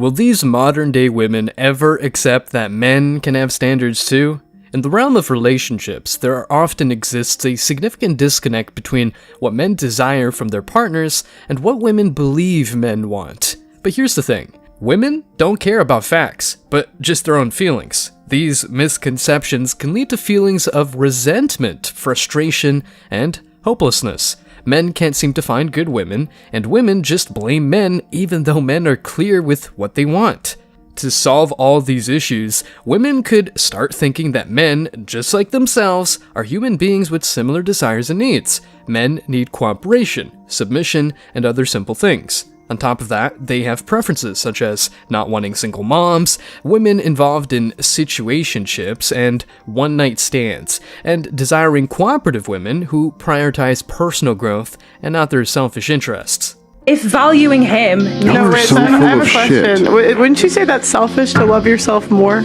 Will these modern-day women ever accept that men can have standards too? In the realm of relationships, there often exists a significant disconnect between what men desire from their partners and what women believe men want. But here's the thing. Women don't care about facts, but just their own feelings. These misconceptions can lead to feelings of resentment, frustration, and hopelessness. Men can't seem to find good women, and women just blame men even though men are clear with what they want. To solve all these issues, women could start thinking that men, just like themselves, are human beings with similar desires and needs. Men need cooperation, submission, and other simple things. On top of that, they have preferences such as not wanting single moms, women involved in situationships and one-night stands, and desiring cooperative women who prioritize personal growth and not their selfish interests. If valuing him... No, wait, I have a question. Wouldn't you say that's selfish to love yourself more?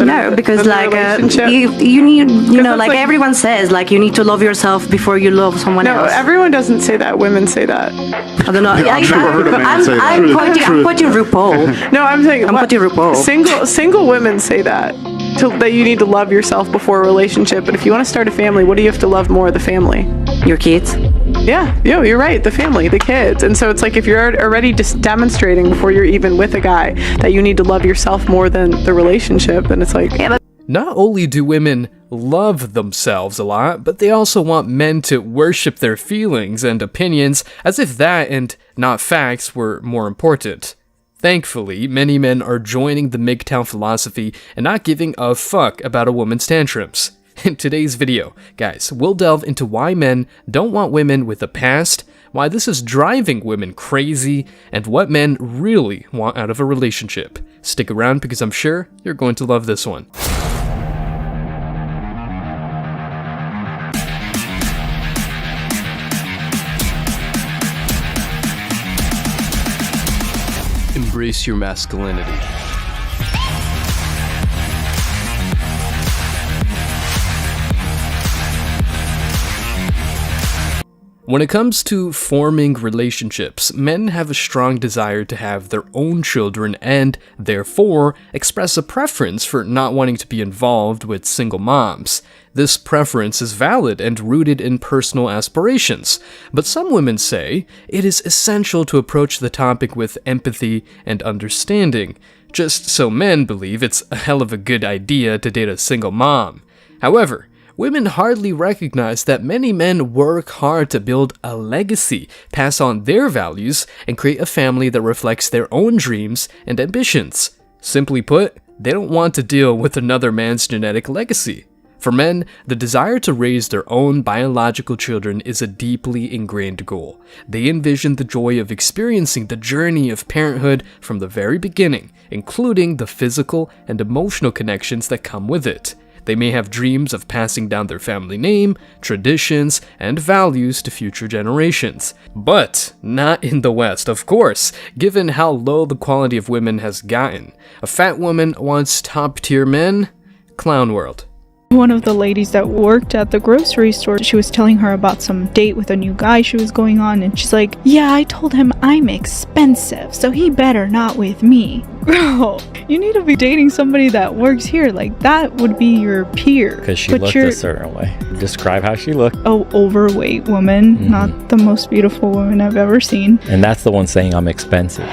No, because like you need, like everyone says, like you need to love yourself before you love someone else. No, everyone doesn't say that. Women say that. I don't know. I've never heard a man say that. I'm quoting RuPaul. No, I'm saying quoting RuPaul. Single women say that. That you need to love yourself before a relationship. But if you want to start a family, what do you have to love more? The family. Your kids. Yeah, you're right. The family, the kids. And so it's like if you're already just demonstrating before you're even with a guy that you need to love yourself more than the relationship, and it's like... Not only do women love themselves a lot, but they also want men to worship their feelings and opinions as if that and not facts were more important. Thankfully, many men are joining the MGTOW philosophy and not giving a fuck about a woman's tantrums. In today's video, guys, we'll delve into why men don't want women with a past, why this is driving women crazy, and what men really want out of a relationship. Stick around because I'm sure you're going to love this one. Embrace your masculinity. When it comes to forming relationships, men have a strong desire to have their own children and, therefore, express a preference for not wanting to be involved with single moms. This preference is valid and rooted in personal aspirations, but some women say it is essential to approach the topic with empathy and understanding, just so men believe it's a hell of a good idea to date a single mom. However, women hardly recognize that many men work hard to build a legacy, pass on their values, and create a family that reflects their own dreams and ambitions. Simply put, they don't want to deal with another man's genetic legacy. For men, the desire to raise their own biological children is a deeply ingrained goal. They envision the joy of experiencing the journey of parenthood from the very beginning, including the physical and emotional connections that come with it. They may have dreams of passing down their family name, traditions, and values to future generations. But not in the West, of course, given how low the quality of women has gotten. A fat woman wants top-tier men? Clown world. One of the ladies that worked at the grocery store, she was telling her about some date with a new guy she was going on, and she's like, yeah, I told him I'm expensive, so he better not with me. Girl, you need to be dating somebody that works here, like that would be your peer. Because she looked a certain way. Describe how she looked. Oh, overweight woman, not the most beautiful woman I've ever seen. And that's the one saying I'm expensive.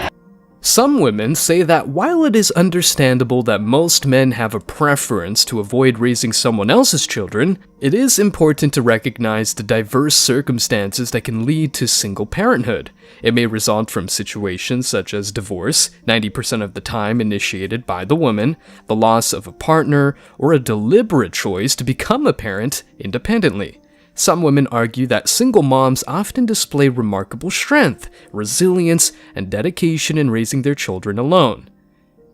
Some women say that while it is understandable that most men have a preference to avoid raising someone else's children, it is important to recognize the diverse circumstances that can lead to single parenthood. It may result from situations such as divorce, 90% of the time initiated by the woman, the loss of a partner, or a deliberate choice to become a parent independently. Some women argue that single moms often display remarkable strength, resilience, and dedication in raising their children alone.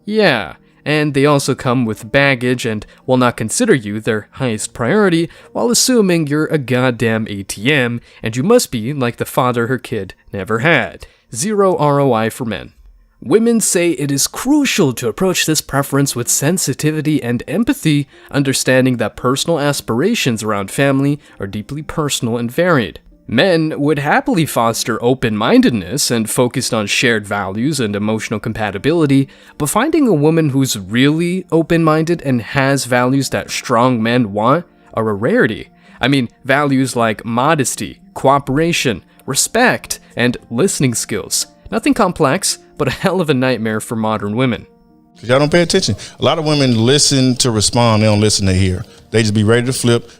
Yeah, and they also come with baggage and will not consider you their highest priority while assuming you're a goddamn ATM and you must be like the father her kid never had. Zero ROI for men. Women say it is crucial to approach this preference with sensitivity and empathy, understanding that personal aspirations around family are deeply personal and varied. Men would happily foster open-mindedness and focused on shared values and emotional compatibility, but finding a woman who's really open-minded and has values that strong men want are a rarity. I mean, values like modesty, cooperation, respect, and listening skills. Nothing complex, but a hell of a nightmare for modern women. Because y'all don't pay attention. A lot of women listen to respond, they don't listen to hear. They just be ready to flip,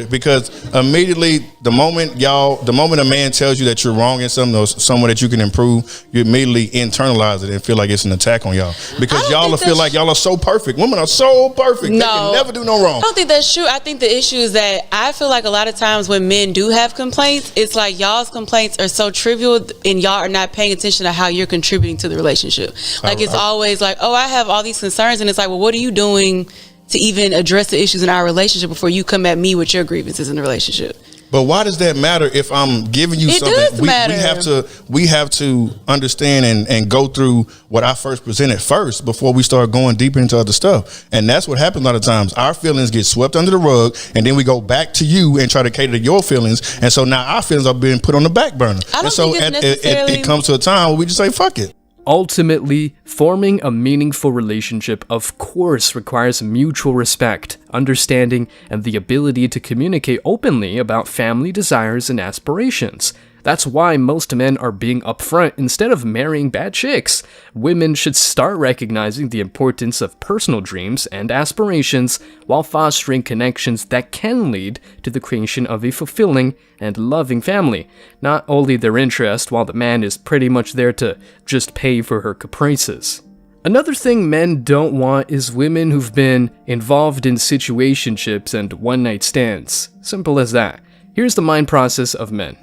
because immediately the moment a man tells you that you're wrong in something or somewhere that you can improve, you immediately internalize it and feel like it's an attack on y'all. Because y'all feel like y'all are so perfect. Women are so perfect. No, they can never do no wrong. I don't think that's true. I think the issue is that I feel like a lot of times when men do have complaints, it's like y'all's complaints are so trivial and y'all are not paying attention to how you're contributing to the relationship. Like it's always like, oh, I have all these concerns, and it's like, well, what are you doing to even address the issues in our relationship before you come at me with your grievances in the relationship? But why does that matter if I'm giving you something? It does matter. We have to understand and go through what I first presented first before we start going deeper into other stuff. And that's what happens a lot of times. Our feelings get swept under the rug, and then we go back to you and try to cater to your feelings. And so now our feelings are being put on the back burner. And so it comes to a time where we just say, fuck it. Ultimately, forming a meaningful relationship of course requires mutual respect, understanding, and the ability to communicate openly about family desires and aspirations. That's why most men are being upfront instead of marrying bad chicks. Women should start recognizing the importance of personal dreams and aspirations while fostering connections that can lead to the creation of a fulfilling and loving family, not only their interest while the man is pretty much there to just pay for her caprices. Another thing men don't want is women who've been involved in situationships and one-night stands. Simple as that. Here's the mind process of men.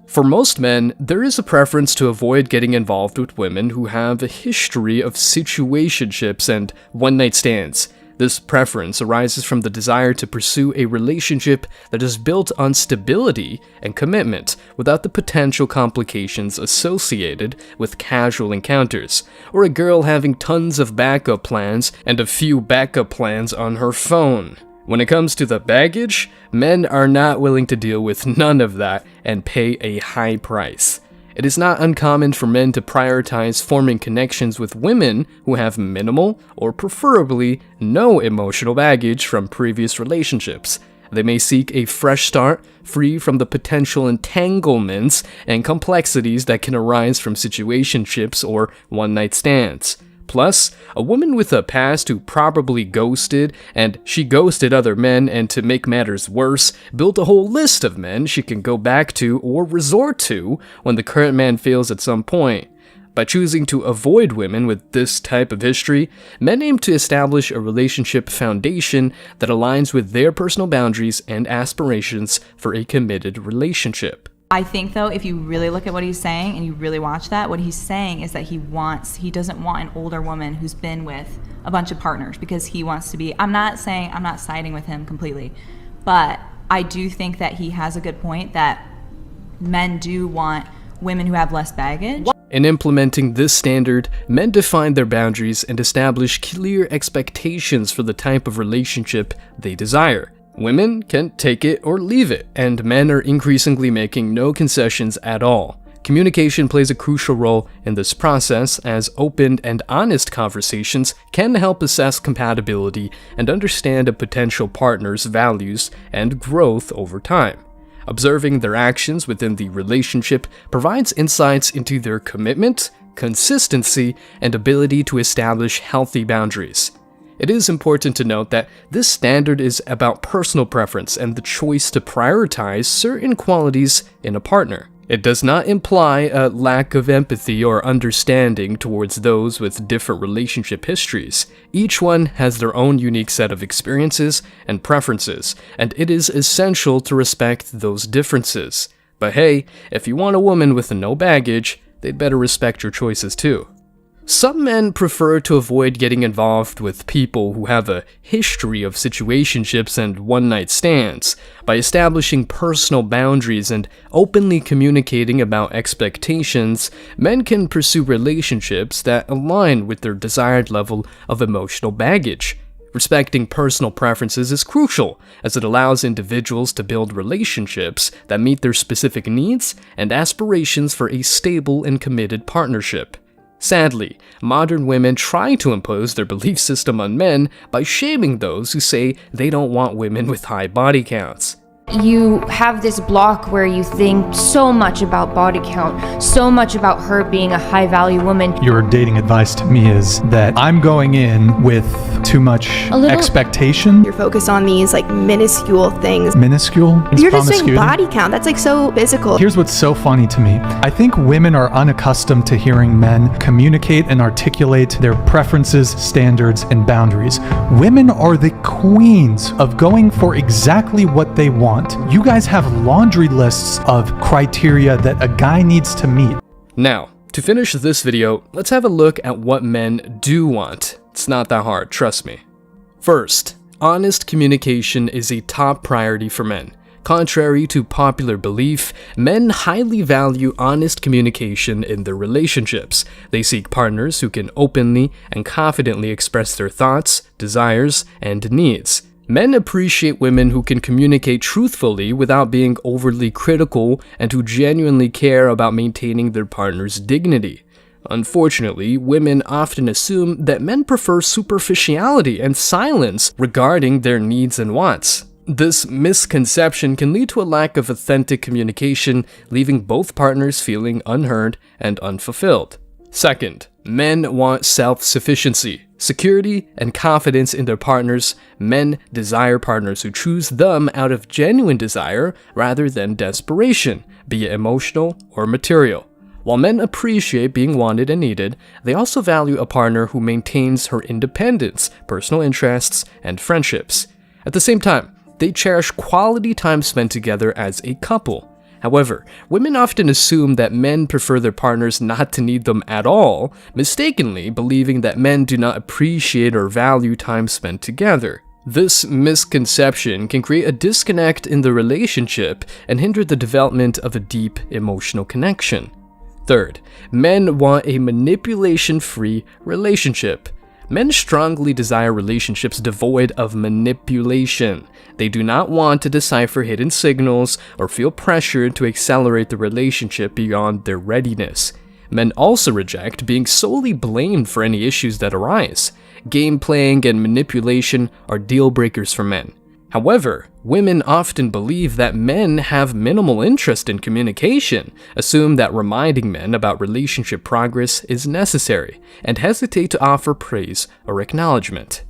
For most men, there is a preference to avoid getting involved with women who have a history of situationships and one-night stands. This preference arises from the desire to pursue a relationship that is built on stability and commitment without the potential complications associated with casual encounters, or a girl having tons of backup plans and a few backup plans on her phone. When it comes to the baggage, men are not willing to deal with none of that and pay a high price. It is not uncommon for men to prioritize forming connections with women who have minimal or preferably no emotional baggage from previous relationships. They may seek a fresh start, free from the potential entanglements and complexities that can arise from situationships or one-night stands. Plus, a woman with a past who probably ghosted, and she ghosted other men, and to make matters worse, built a whole list of men she can go back to or resort to when the current man fails at some point. By choosing to avoid women with this type of history, men aim to establish a relationship foundation that aligns with their personal boundaries and aspirations for a committed relationship. I think, though, if you really look at what he's saying and you really watch that, what he's saying is that he doesn't want an older woman who's been with a bunch of partners because he wants to be, I'm not siding with him completely, but I do think that he has a good point that men do want women who have less baggage. In implementing this standard, men define their boundaries and establish clear expectations for the type of relationship they desire. Women can take it or leave it, and men are increasingly making no concessions at all. Communication plays a crucial role in this process, as open and honest conversations can help assess compatibility and understand a potential partner's values and growth over time. Observing their actions within the relationship provides insights into their commitment, consistency, and ability to establish healthy boundaries. It is important to note that this standard is about personal preference and the choice to prioritize certain qualities in a partner. It does not imply a lack of empathy or understanding towards those with different relationship histories. Each one has their own unique set of experiences and preferences, and it is essential to respect those differences. But hey, if you want a woman with no baggage, they'd better respect your choices too. Some men prefer to avoid getting involved with people who have a history of situationships and one-night stands. By establishing personal boundaries and openly communicating about expectations, men can pursue relationships that align with their desired level of emotional baggage. Respecting personal preferences is crucial, as it allows individuals to build relationships that meet their specific needs and aspirations for a stable and committed partnership. Sadly, modern women try to impose their belief system on men by shaming those who say they don't want women with high body counts. You have this block where you think so much about body count, so much about her being a high-value woman. Your dating advice to me is that I'm going in with too much expectation. You're focused on these like minuscule things. Minuscule? You're just saying body count. That's like so physical. Here's what's so funny to me. I think women are unaccustomed to hearing men communicate and articulate their preferences, standards, and boundaries. Women are the queens of going for exactly what they want. You guys have laundry lists of criteria that a guy needs to meet. Now, to finish this video, let's have a look at what men do want. It's not that hard, trust me. First, honest communication is a top priority for men. Contrary to popular belief, men highly value honest communication in their relationships. They seek partners who can openly and confidently express their thoughts, desires, and needs. Men appreciate women who can communicate truthfully without being overly critical and who genuinely care about maintaining their partner's dignity. Unfortunately, women often assume that men prefer superficiality and silence regarding their needs and wants. This misconception can lead to a lack of authentic communication, leaving both partners feeling unheard and unfulfilled. Second, men want self-sufficiency. Security and confidence in their partners. Men desire partners who choose them out of genuine desire rather than desperation, be it emotional or material. While men appreciate being wanted and needed, they also value a partner who maintains her independence, personal interests, and friendships. At the same time, they cherish quality time spent together as a couple. However, women often assume that men prefer their partners not to need them at all, mistakenly believing that men do not appreciate or value time spent together. This misconception can create a disconnect in the relationship and hinder the development of a deep emotional connection. Third, men want a manipulation-free relationship. Men strongly desire relationships devoid of manipulation. They do not want to decipher hidden signals or feel pressured to accelerate the relationship beyond their readiness. Men also reject being solely blamed for any issues that arise. Game playing and manipulation are deal breakers for men. However, women often believe that men have minimal interest in communication, assume that reminding men about relationship progress is necessary, and hesitate to offer praise or acknowledgement.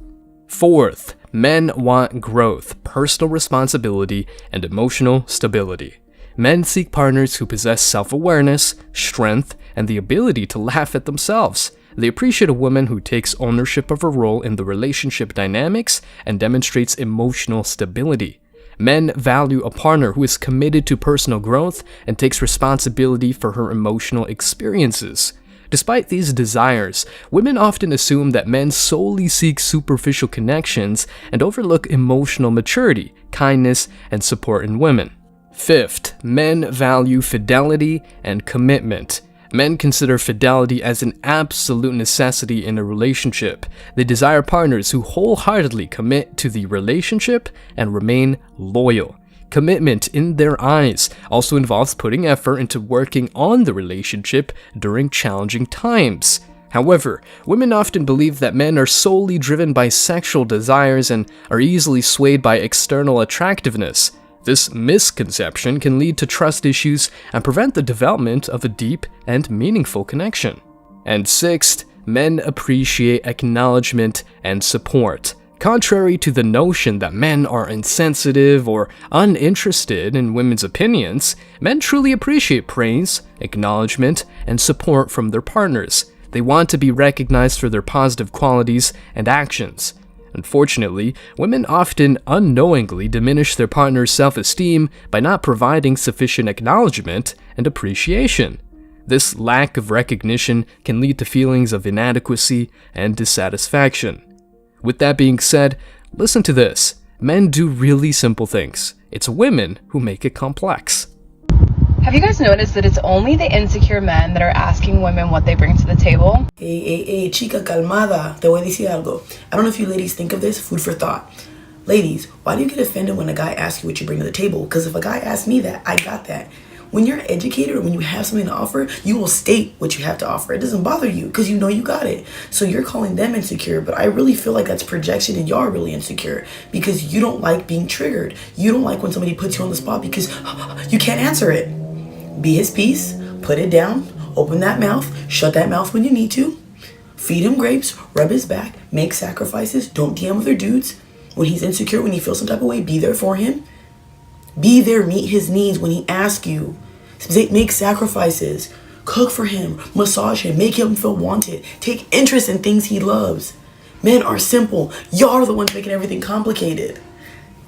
Fourth, men want growth, personal responsibility, and emotional stability. Men seek partners who possess self-awareness, strength, and the ability to laugh at themselves. They appreciate a woman who takes ownership of her role in the relationship dynamics and demonstrates emotional stability. Men value a partner who is committed to personal growth and takes responsibility for her emotional experiences. Despite these desires, women often assume that men solely seek superficial connections and overlook emotional maturity, kindness, and support in women. Fifth, men value fidelity and commitment. Men consider fidelity as an absolute necessity in a relationship. They desire partners who wholeheartedly commit to the relationship and remain loyal. Commitment in their eyes also involves putting effort into working on the relationship during challenging times. However, women often believe that men are solely driven by sexual desires and are easily swayed by external attractiveness. This misconception can lead to trust issues and prevent the development of a deep and meaningful connection. And sixth, men appreciate acknowledgement and support. Contrary to the notion that men are insensitive or uninterested in women's opinions, men truly appreciate praise, acknowledgement, and support from their partners. They want to be recognized for their positive qualities and actions. Unfortunately, women often unknowingly diminish their partner's self-esteem by not providing sufficient acknowledgement and appreciation. This lack of recognition can lead to feelings of inadequacy and dissatisfaction. With that being said, listen to this. Men do really simple things. It's women who make it complex. Have you guys noticed that it's only the insecure men that are asking women what they bring to the table? Hey, chica, calmada. Te voy a decir algo. I don't know if you ladies think of this, food for thought. Ladies, why do you get offended when a guy asks you what you bring to the table? Because if a guy asks me that, I got that. When you're educated or when you have something to offer, you will state what you have to offer. It doesn't bother you because you know you got it. So you're calling them insecure, but I really feel like that's projection and y'all are really insecure because you don't like being triggered. You don't like when somebody puts you on the spot because you can't answer it. Be his piece, put it down, open that mouth, shut that mouth when you need to, feed him grapes, rub his back, make sacrifices, don't DM other dudes. When he's insecure, when he feels some type of way, be there for him. Be there, meet his needs when he asks you. Make sacrifices, cook for him, massage him, make him feel wanted, take interest in things he loves. Men are simple. Y'all are the ones making everything complicated.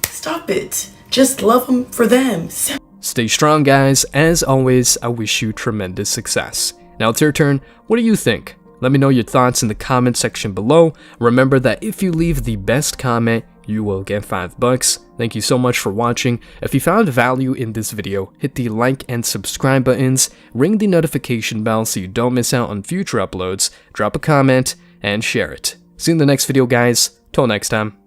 Stop it. Just love them for them. Stay strong, guys. As always, I wish you tremendous success. Now it's your turn. What do you think? Let me know your thoughts in the comment section below. Remember that if you leave the best comment, you will get $5. Thank you so much for watching. If you found value in this video, hit the like and subscribe buttons, ring the notification bell so you don't miss out on future uploads, drop a comment, and share it. See you in the next video, guys. Till next time.